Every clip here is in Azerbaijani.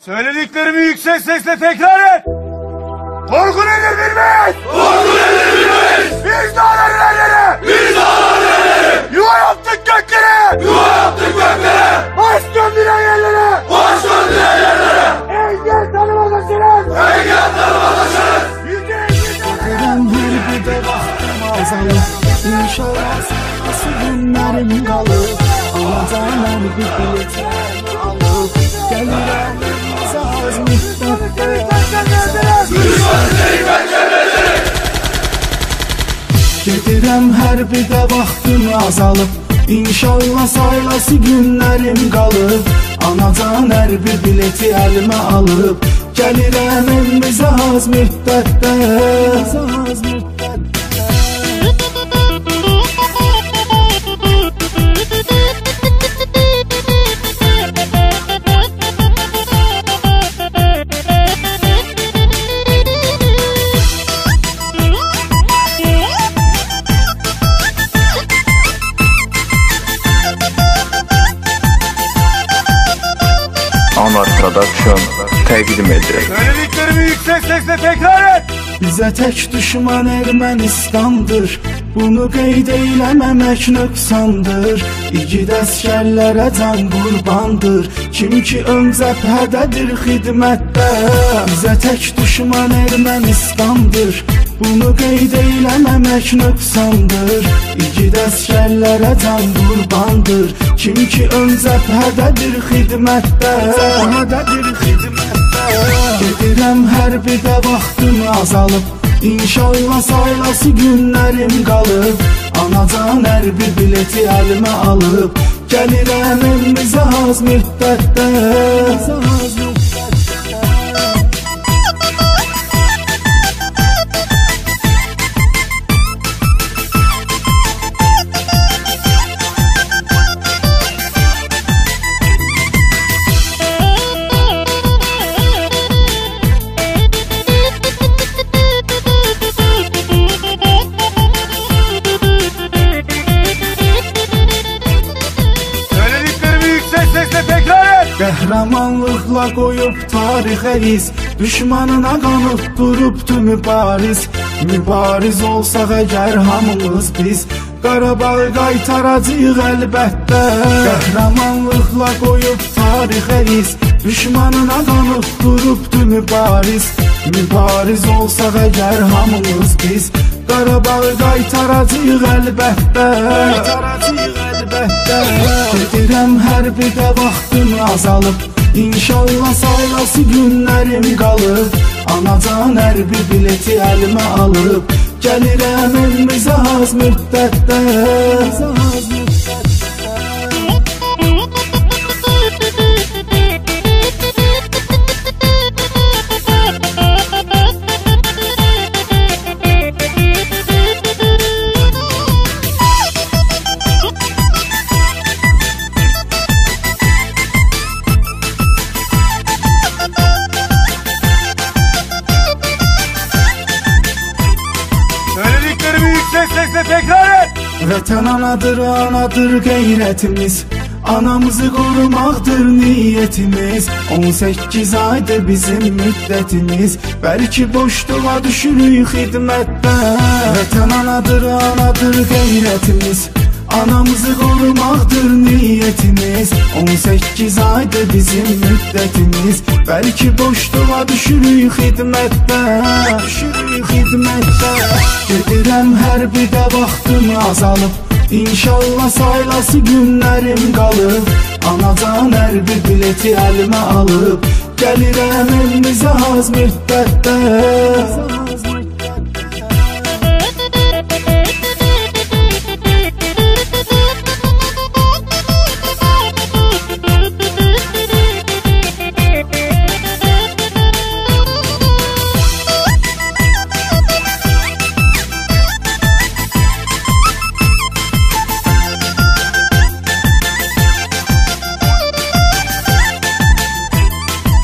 Söylediklerimi yüksek sesle tekrar et. Korku nedir bilmeyiz. Korku nedir bilmeyiz. Biz dağların elleri. Biz dağların elleri. Yuva yaptık göklere. Yuva yaptık göklere. Baş döndüren yerlere. Baş döndüren yerlere. Engel tanımadasınız. Engel tanımadasınız. Ben her bir de baktım azalır. İnşallah nasıl günlerim kalır. Alacağım bir bilet alıp gelirəm az müddətdə. Düşman seni pençeledik. Gedirəm hər bir də vaxtım azalıb. İnşallah sayılası günlərim qalıb. Anacan hər bir bileti əlimə alıb. Gəlirəm evimizə az müddətdə. Az müddətdə. Anar Production təqdim edir. Söylediklerimi yüksek sesle tekrar et. Bizə tək düşman Ermənistandır. Bunu qeyd eyləməmək nöqsandır. İgid əskərlərə can qurbandır. Kim ki ön cəbhədədir xidmətdə. Bizə tək düşman Ermənistandır. Bunu qeyd eyləməmək nöqsandır. İgid əskərlərə can qurbandır. Kim ki ön cəbhədədir xidmətdə. Gedirəm hər bir də vaxtım azalıb. İnşallah sayılası günlərim qalıb. Anacan hər bir bileti əlimə alıb. Gəlirəm evimizə az müddətdə. Qəhrəmanlıqla qoyub tarixə iz. Düşmanına qanıb durubdu mübariz. Mübariz olsaq əgər hamımız biz Qarabağı qaytaracağıq əlbəttə. Qəhrəmanlıqla qoyub tarixə iz. Düşmanına qanıb durubdu mübariz. Mübariz olsaq əgər hamımız biz Qarabağı qaytaracağıq əlbəttə. Gedirəm hər bir də vaxtım azalıb. İnşallah sayılası günlərim qalıb. Anacan hər bir bileti əlimə alıb. Gəlirəm evimizə az müddətdə. Tekrar et. Vətən anadır, anadır qeyrətimiz. Anamızı qorumaqdır niyyətimiz. 18 aydır bizim müddətimiz. Bəlkə boşluğa düşürük xidmətdə. Vətən anadır, anadır qeyrətimiz. Anamızı qorumaqdır niyyətimiz. 18 aydır bizim müddətimiz. Bəlkə boşluğa düşürük xidmətdə. Gedirəm hər bir də vaxtım azalıb. İnşallah sayılası günlərim qalıb. Anacan hər bir bileti əlimə alıb. Gəlirəm evimizə az müddətdə.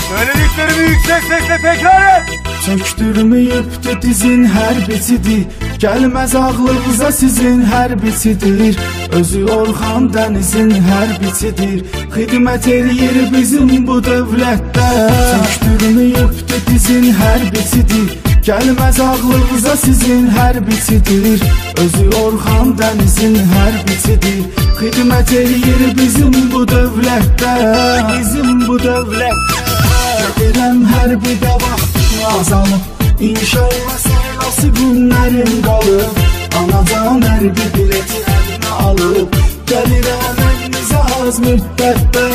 Söylediklerimi yüksek sesle tekrar et. Çöktürməyibdi dizin hər bicidir. Gəlməz ağlınıza sizin hərbiçidir, özü Orxan dənizin hərbiçidir. Xidmət eləyir bizim bu dövlətdə, çöktürməyibdir dizin hərbiçidir. Gəlməz ağlınıza sizin hərbiçidir, özü Orxan dənizin hərbiçidir. Xidmət eləyir bizim bu dövlətdə, bizim bu dövlətdə. Gedirəm hərbidə vaxtım azalıb, İnşallah sayılası günlərim qalıb. Anacan hərbi bileti əlimə alıb, gəlirəm əlinizə az müddətdə.